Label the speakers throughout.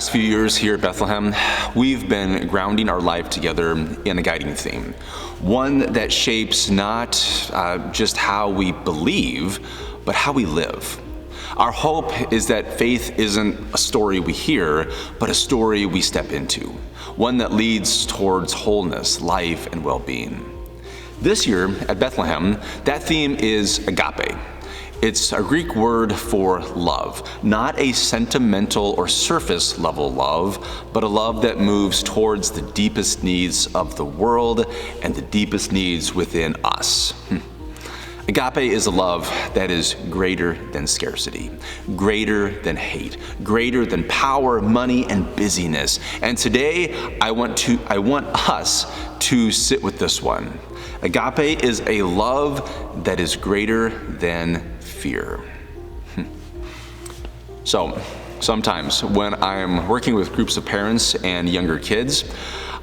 Speaker 1: past few years here at Bethlehem, we've been grounding our life together in a guiding theme, one that shapes not just how we believe, but how we live. Our hope is that faith isn't a story we hear, but a story we step into, one that leads towards wholeness, life, and well-being. This year at Bethlehem, that theme is AGAPE. It's a Greek word for love, not a sentimental or surface level love, but a love that moves towards the deepest needs of the world and the deepest needs within us. Agape is a love that is greater than scarcity, greater than hate, greater than power, money, and busyness. And today, I want us to sit with this one. Agape is a love that is greater than fear. So, sometimes when I'm working with groups of parents and younger kids,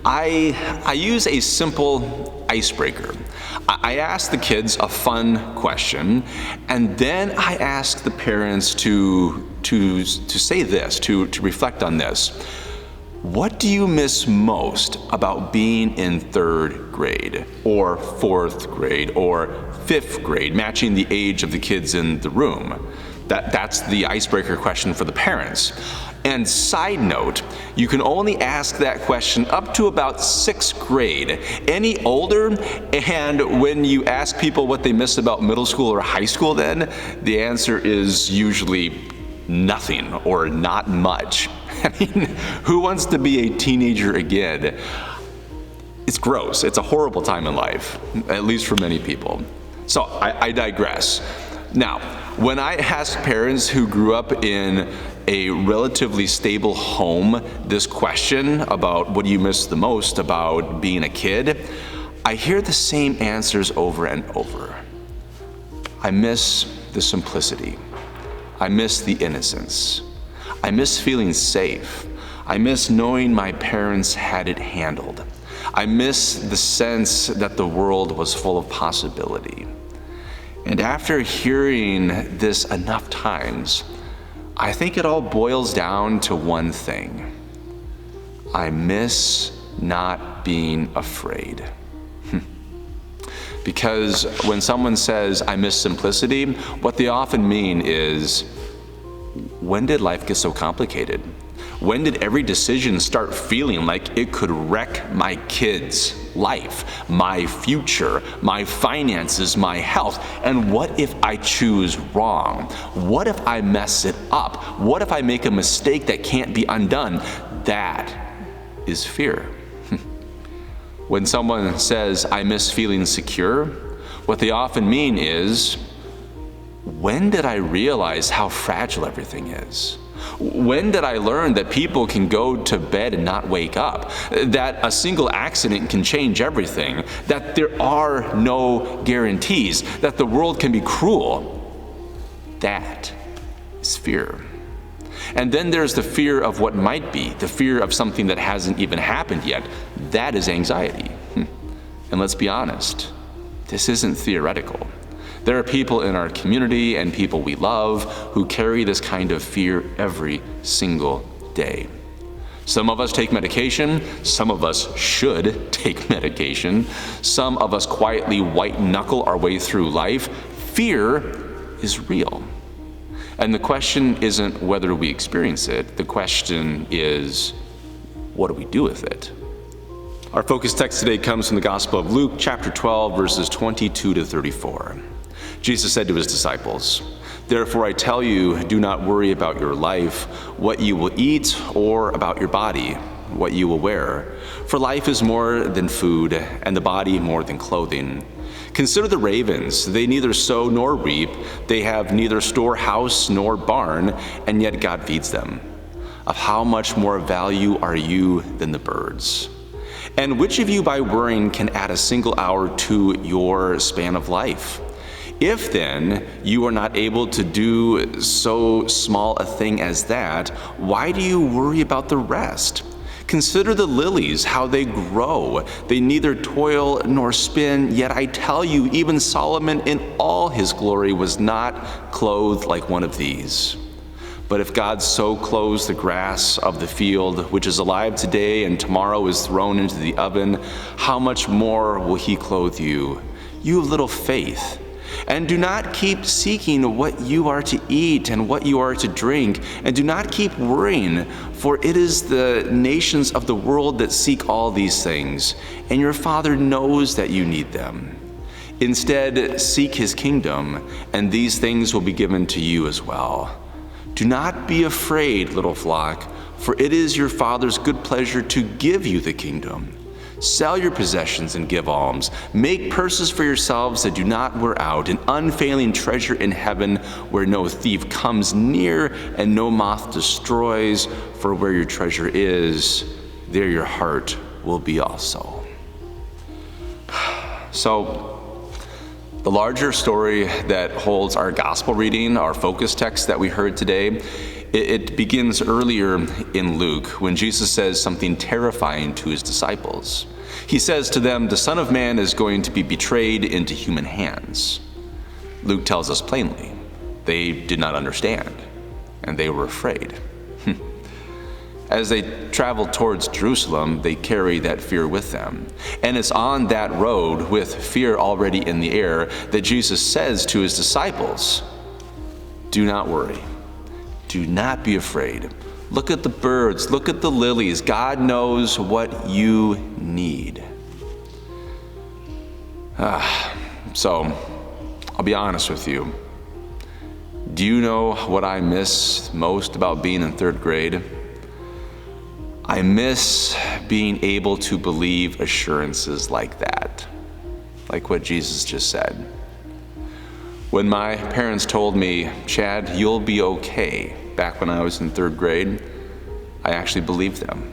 Speaker 1: I use a simple icebreaker. I ask the kids a fun question, and then I ask the parents to say this, to reflect on this. What do you miss most about being in 3rd grade, or 4th grade, or 5th grade, matching the age of the kids in the room? That's the icebreaker question for the parents. And side note, you can only ask that question up to about 6th grade. Any older, and when you ask people what they miss about middle school or high school then, the answer is usually nothing or not much. I mean, who wants to be a teenager again? It's gross. It's a horrible time in life, at least for many people. So I digress. Now, when I ask parents who grew up in a relatively stable home this question about what do you miss the most about being a kid, I hear the same answers over and over. I miss the simplicity. I miss the innocence. I miss feeling safe. I miss knowing my parents had it handled. I miss the sense that the world was full of possibility. And after hearing this enough times, I think it all boils down to one thing. I miss not being afraid. Because when someone says, I miss simplicity, what they often mean is, when did life get so complicated? When did every decision start feeling like it could wreck my kids' life, my future, my finances, my health? And what if I choose wrong? What if I mess it up? What if I make a mistake that can't be undone? That is fear. When someone says, I miss feeling secure, what they often mean is, when did I realize how fragile everything is? When did I learn that people can go to bed and not wake up? That a single accident can change everything? That there are no guarantees? That the world can be cruel? That is fear. And then there's the fear of what might be, the fear of something that hasn't even happened yet. That is anxiety. And let's be honest, this isn't theoretical. There are people in our community and people we love who carry this kind of fear every single day. Some of us take medication, some of us should take medication, some of us quietly white-knuckle our way through life. Fear is real. And the question isn't whether we experience it, the question is, what do we do with it? Our focus text today comes from the Gospel of Luke, chapter 12, verses 22 to 34. Jesus said to his disciples, "Therefore I tell you, do not worry about your life, what you will eat, or about your body, what you will wear. For life is more than food, and the body more than clothing. Consider the ravens, they neither sow nor reap, they have neither storehouse nor barn, and yet God feeds them. Of how much more value are you than the birds? And which of you by worrying can add a single hour to your span of life? If then you are not able to do so small a thing as that, why do you worry about the rest? Consider the lilies, how they grow. They neither toil nor spin, yet I tell you, even Solomon in all his glory was not clothed like one of these. But if God so clothes the grass of the field, which is alive today and tomorrow is thrown into the oven, how much more will he clothe you, you of little faith? And do not keep seeking what you are to eat and what you are to drink, and do not keep worrying, for it is the nations of the world that seek all these things, and your Father knows that you need them. Instead, seek his kingdom, and these things will be given to you as well. Do not be afraid, little flock, for it is your Father's good pleasure to give you the kingdom. Sell your possessions and give alms. Make purses for yourselves that do not wear out, an unfailing treasure in heaven where no thief comes near and no moth destroys. For where your treasure is, there your heart will be also. So, the larger story that holds our gospel reading, our focus text that we heard today, it begins earlier in Luke when Jesus says something terrifying to his disciples. He says to them, the Son of Man is going to be betrayed into human hands. Luke tells us plainly, they did not understand, and they were afraid. As they travel towards Jerusalem, they carry that fear with them. And it's on that road, with fear already in the air, that Jesus says to his disciples, do not worry. Do not be afraid. Look at the birds. Look at the lilies. God knows what you need. So, I'll be honest with you. Do you know what I miss most about being in third grade? I miss being able to believe assurances like that, like what Jesus just said. When my parents told me, Chad, you'll be okay, back when I was in third grade, I actually believed them.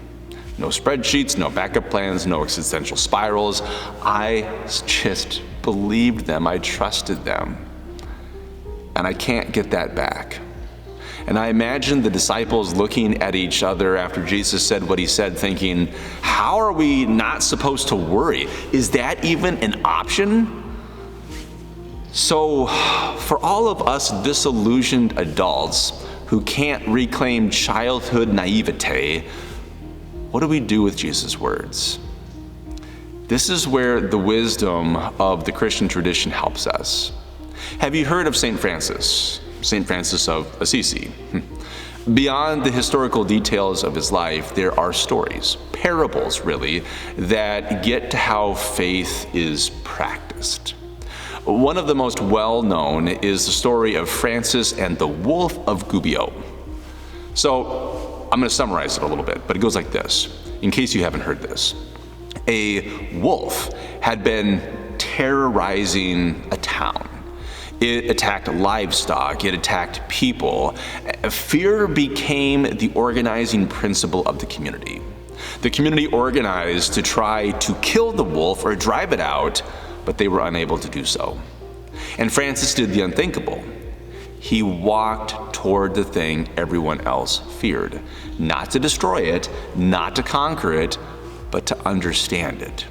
Speaker 1: No spreadsheets, no backup plans, no existential spirals. I just believed them. I trusted them. And I can't get that back. And I imagine the disciples looking at each other after Jesus said what he said, thinking, how are we not supposed to worry? Is that even an option? So, for all of us disillusioned adults who can't reclaim childhood naivete, what do we do with Jesus' words? This is where the wisdom of the Christian tradition helps us. Have you heard of St. Francis? St. Francis of Assisi. Beyond the historical details of his life, there are stories, parables really, that get to how faith is practiced. One of the most well-known is the story of Francis and the Wolf of Gubbio. So I'm going to summarize it a little bit, but it goes like this, in case you haven't heard this. A wolf had been terrorizing a town. It attacked livestock, it attacked people. Fear became the organizing principle of the community. The community organized to try to kill the wolf or drive it out, but they were unable to do so. And Francis did the unthinkable. He walked toward the thing everyone else feared, not to destroy it, not to conquer it, but to understand it.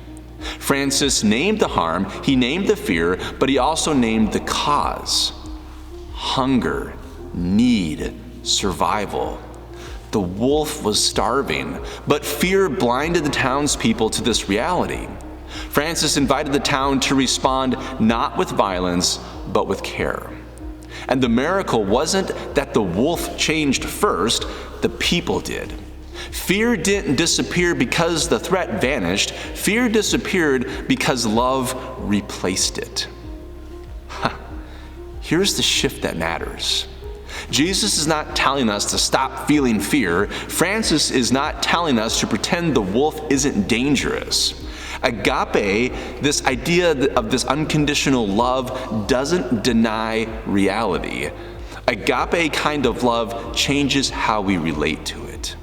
Speaker 1: Francis named the harm, he named the fear, but he also named the cause. Hunger, need, survival. The wolf was starving, but fear blinded the townspeople to this reality. Francis invited the town to respond not with violence, but with care. And the miracle wasn't that the wolf changed first, the people did. Fear didn't disappear because the threat vanished. Fear disappeared because love replaced it. Here's the shift that matters. Jesus is not telling us to stop feeling fear. Francis is not telling us to pretend the wolf isn't dangerous. Agape, this idea of this unconditional love, doesn't deny reality. Agape kind of love changes how we relate to it.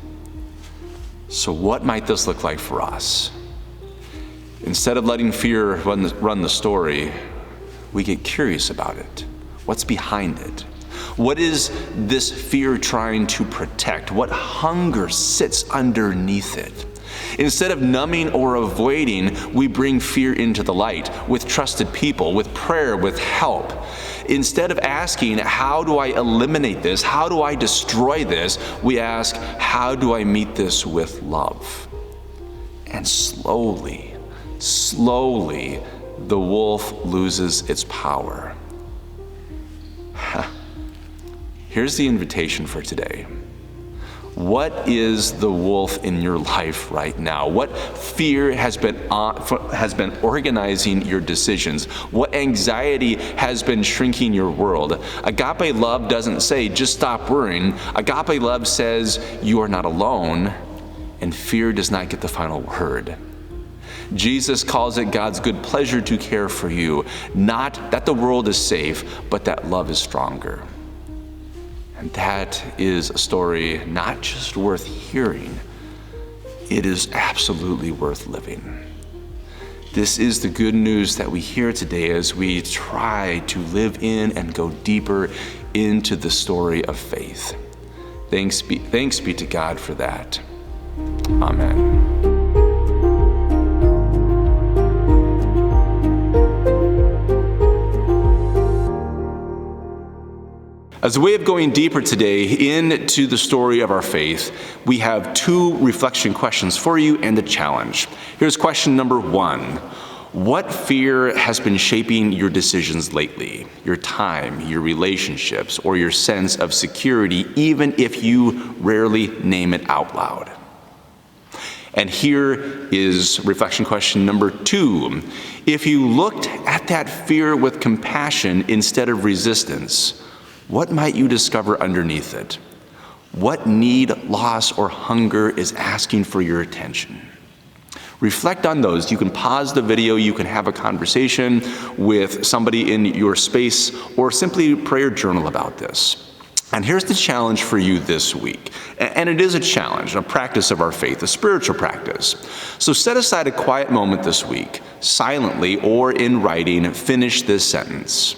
Speaker 1: So what might this look like for us? Instead of letting fear run the story, we get curious about it. What's behind it? What is this fear trying to protect? What hunger sits underneath it? Instead of numbing or avoiding, we bring fear into the light with trusted people, with prayer, with help. Instead of asking, how do I eliminate this? How do I destroy this? We ask, how do I meet this with love? And slowly, the wolf loses its power. Here's the invitation for today. What is the wolf in your life right now? What fear has been organizing your decisions? What anxiety has been shrinking your world? Agape love doesn't say, just stop worrying. Agape love says, you are not alone, and fear does not get the final word. Jesus calls it God's good pleasure to care for you, not that the world is safe, but that love is stronger. And that is a story not just worth hearing, it is absolutely worth living. This is the good news that we hear today as we try to live in and go deeper into the story of faith. Thanks be to God for that. Amen. As a way of going deeper today into the story of our faith, we have two reflection questions for you and a challenge. Here's question number 1. What fear has been shaping your decisions lately? Your time, your relationships, or your sense of security, even if you rarely name it out loud? And here is reflection question number 2. If you looked at that fear with compassion instead of resistance, what might you discover underneath it? What need, loss, or hunger is asking for your attention? Reflect on those. You can pause the video, you can have a conversation with somebody in your space, or simply pray or journal about this. And here's the challenge for you this week. And it is a challenge, a practice of our faith, a spiritual practice. So set aside a quiet moment this week, silently or in writing, finish this sentence.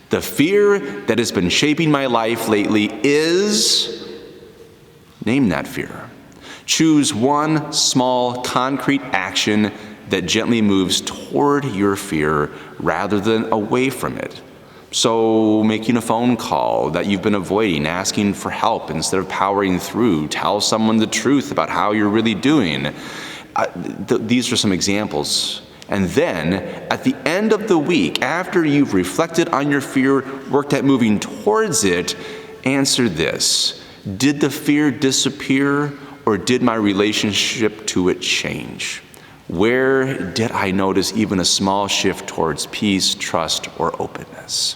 Speaker 1: The fear that has been shaping my life lately is, name that fear. Choose one small, concrete action that gently moves toward your fear rather than away from it. So making a phone call that you've been avoiding, asking for help instead of powering through, tell someone the truth about how you're really doing. These are some examples. And then, at the end of the week, after you've reflected on your fear, worked at moving towards it, answer this. Did the fear disappear, or did my relationship to it change? Where did I notice even a small shift towards peace, trust, or openness?